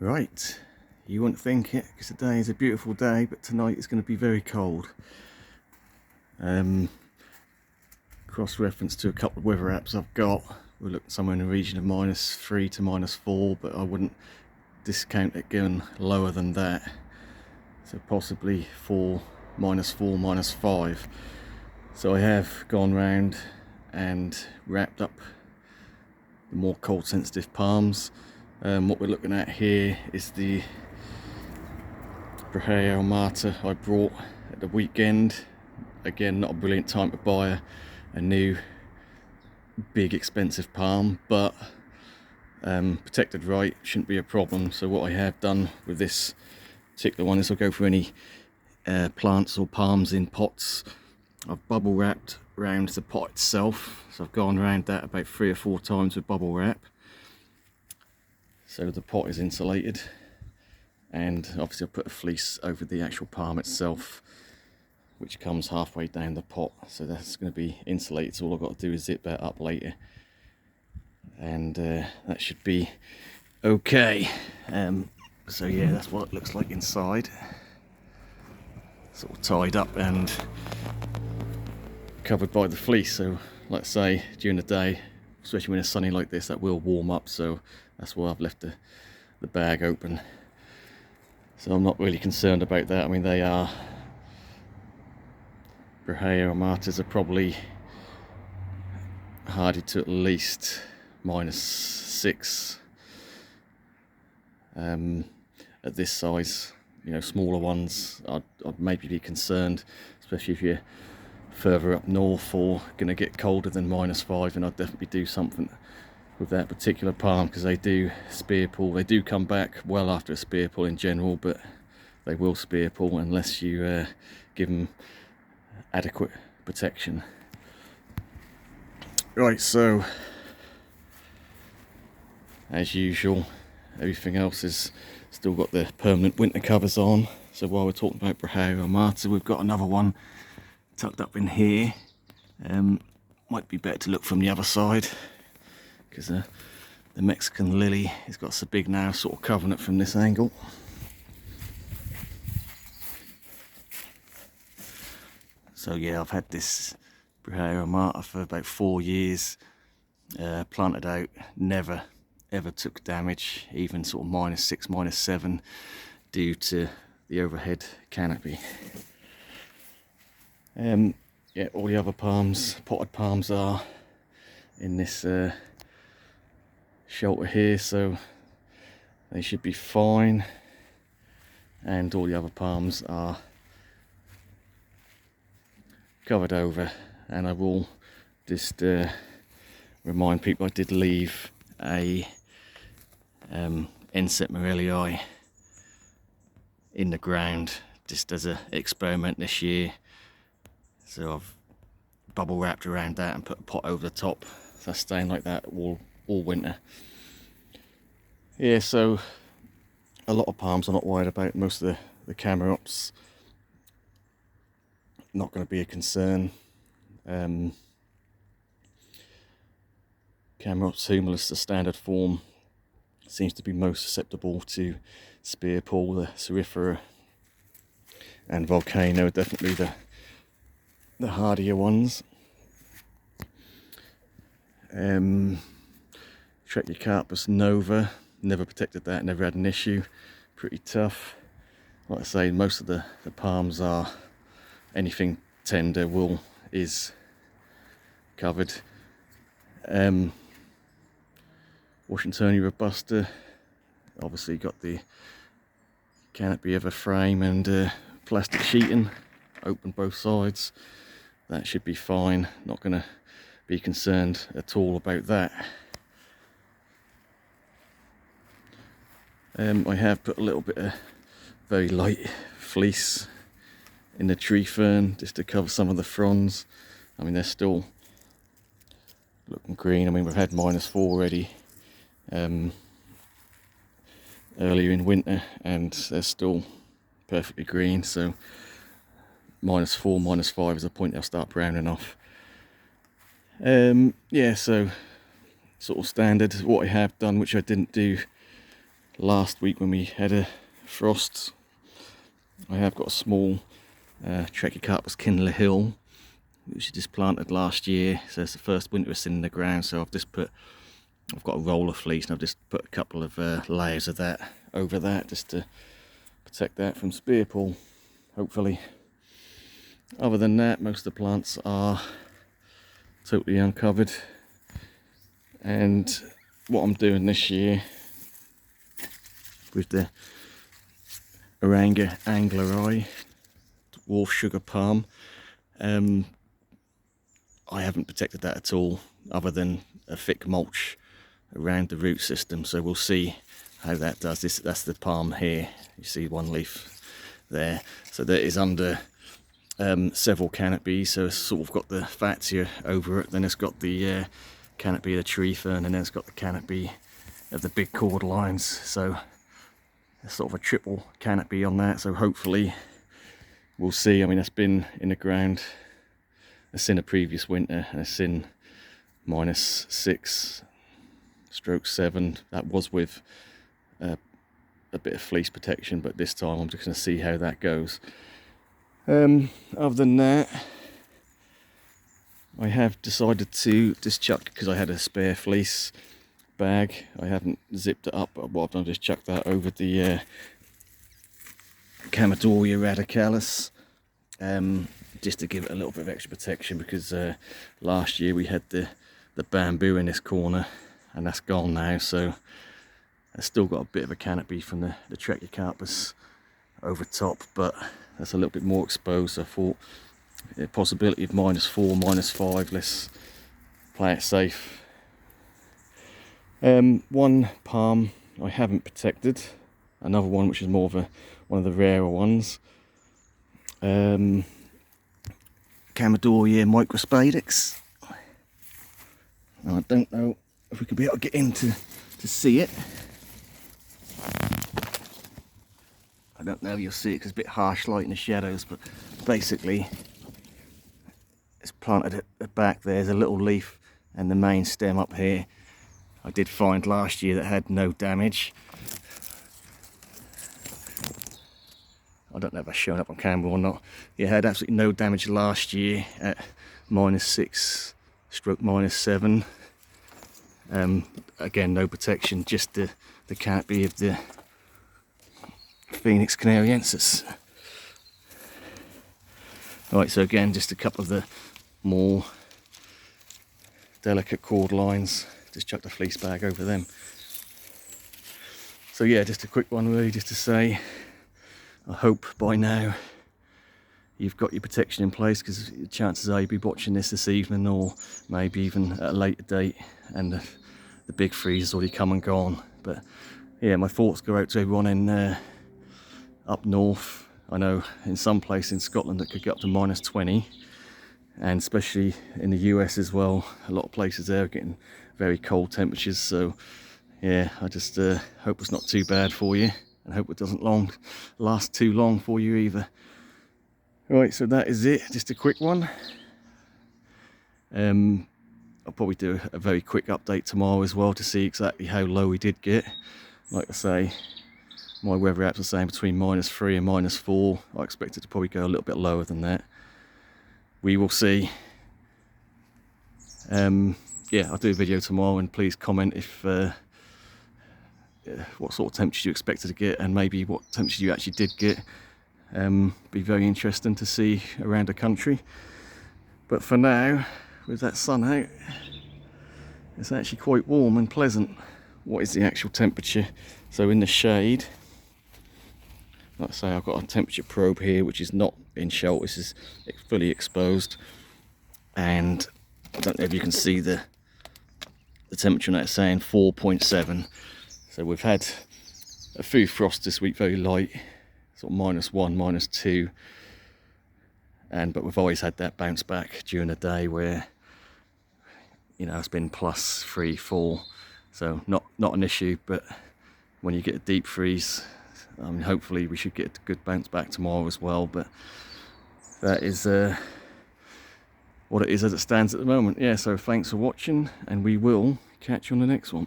Right, you wouldn't think it because today is a beautiful day, but tonight it's going to be very cold. Cross-reference to a couple of weather apps I've got, we're looking somewhere in the region of -3 to -4, but I wouldn't discount it going lower than that. So possibly -4, -5. So I have gone round and wrapped up the more cold sensitive palms. What we're looking at here is the Brahea elmata I brought at the weekend. Again, not a brilliant time to buy a new big expensive palm, but protected right shouldn't be a problem. So what I have done with this particular one is I'll go for any plants or palms in pots. I've bubble wrapped around the pot itself, so I've gone around that about 3 or 4 times with bubble wrap, so the pot is insulated, and obviously I'll put a fleece over the actual palm itself, which comes halfway down the pot, so that's going to be insulated. So all I've got to do is zip that up later, and that should be okay. So yeah, that's what it looks like inside, sort of tied up and covered by the fleece. So like I say, during the day, especially when it's sunny like this, that will warm up, so that's why I've left the bag open. So I'm not really concerned about that. I mean, they are, Brahea elmatas are probably hardy to at least -6 at this size. You know, smaller ones I'd maybe be concerned, especially if you're further up north or going to get colder than -5, and I'd definitely do something with that particular palm, because they do spear pull. They do come back well after a spear pull in general, but they will spear pull unless you give them adequate protection. Right, so as usual, everything else is still got the permanent winter covers on. So while we're talking about Brahea elmata, we've got another one tucked up in here. Might be better to look from the other side, because the Mexican lily has got so big now, sort of covering it from this angle. So yeah, I've had this Brahea elmata for about 4 years, planted out, never ever took damage, even sort of -6, -7, due to the overhead canopy. Yeah, all the other palms, potted palms, are in this shelter here, so they should be fine, and all the other palms are covered over. And I will just remind people, I did leave a Enset Morellii in the ground just as an experiment this year, so I've bubble wrapped around that and put a pot over the top, so that's staying like that all winter. Yeah, so a lot of palms I'm not worried about. Most of the Chamaerops, not going to be a concern. Chamaerops humilis, the standard form, seems to be most susceptible to spear pull. The Cerifera and Volcano are definitely the hardier ones. Trachycarpus nova, never protected that, never had an issue, pretty tough. Like I say, most of the palms are, anything tender is covered. Washingtonia robusta, obviously got the canopy of a frame and plastic sheeting, open both sides. That should be fine, not going to be concerned at all about that. I have put a little bit of very light fleece in the tree fern just to cover some of the fronds. I mean, they're still looking green. I mean, we've had -4 already earlier in winter, and they're still perfectly green. So -4, -5 is the point they'll start browning off. Yeah, so sort of standard. What I have done, which I didn't do last week when we had a frost. I have got a small Trachycarpus Kindler Hill, which I just planted last year, so it's the first winter it's in the ground. So I've got a roller fleece and I've just put a couple of layers of that over that just to protect that from spear pull, hopefully. Other than that, most of the plants are totally uncovered, and what I'm doing this year with the Oranga Angleri dwarf sugar palm, I haven't protected that at all, other than a thick mulch around the root system. So we'll see how that does. That's the palm here, you see one leaf there, so that is under several canopies, so it's sort of got the fatsia over it, then it's got the canopy of the tree fern, and then it's got the canopy of the big cordylines, so it's sort of a triple canopy on that. So hopefully we'll see. I mean, that's been in the ground, it's in a previous winter, and it's in -6/7. That was with a bit of fleece protection, but this time I'm just going to see how that goes. Other than that, I have decided to just chuck, because I had a spare fleece bag, I haven't zipped it up, but what I've done is just chuck that over the Chamaedorea radicalis, just to give it a little bit of extra protection, because last year we had the bamboo in this corner and that's gone now, so I've still got a bit of a canopy from the Trachycarpus over top, but that's a little bit more exposed. So I thought a possibility of -4, -5, let's play it safe. One palm I haven't protected, another one which is more of one of the rarer ones, Chamaedorea microspadix. Now, I don't know if we could be able to get in to see it. I don't know if you'll see it because it's a bit harsh light in the shadows, but basically it's planted at the back. There's a little leaf and the main stem up here. I did find last year that had no damage. I don't know if that's showing up on camera or not. Yeah, it had absolutely no damage last year at -6/-7. Again, no protection, just the canopy of the Phoenix canariensis. Right, so again, just a couple of the more delicate cord lines, just chuck the fleece bag over them. So yeah, just a quick one really, just to say, I hope by now you've got your protection in place, because chances are you'll be watching this evening, or maybe even at a later date, and the big freeze has already come and gone. But yeah, my thoughts go out to everyone in up north. I know in some places in Scotland it could get up to -20, and especially in the US as well, a lot of places there are getting very cold temperatures. So yeah, I just hope it's not too bad for you, and hope it doesn't last too long for you either. Right, so that is it, just a quick one. I'll probably do a very quick update tomorrow as well to see exactly how low we did get. Like I say, my weather apps are saying between -3 and -4. I expect it to probably go a little bit lower than that. We will see. Yeah, I'll do a video tomorrow, and please comment if what sort of temperatures you expected to get, and maybe what temperatures you actually did get. Be very interesting to see around the country. But for now, with that sun out, it's actually quite warm and pleasant. What is the actual temperature? So in the shade, like I say, I've got a temperature probe here, which is not in shelter, this is fully exposed, and I don't know if you can see the temperature on that, saying 4.7. So we've had a few frosts this week, very light, sort of -1, -2, but we've always had that bounce back during the day where, you know, it's been +3, 4. So not an issue. But when you get a deep freeze, I mean, hopefully we should get a good bounce back tomorrow as well. But that is what it is as it stands at the moment. Yeah, so thanks for watching, and we will catch you on the next one.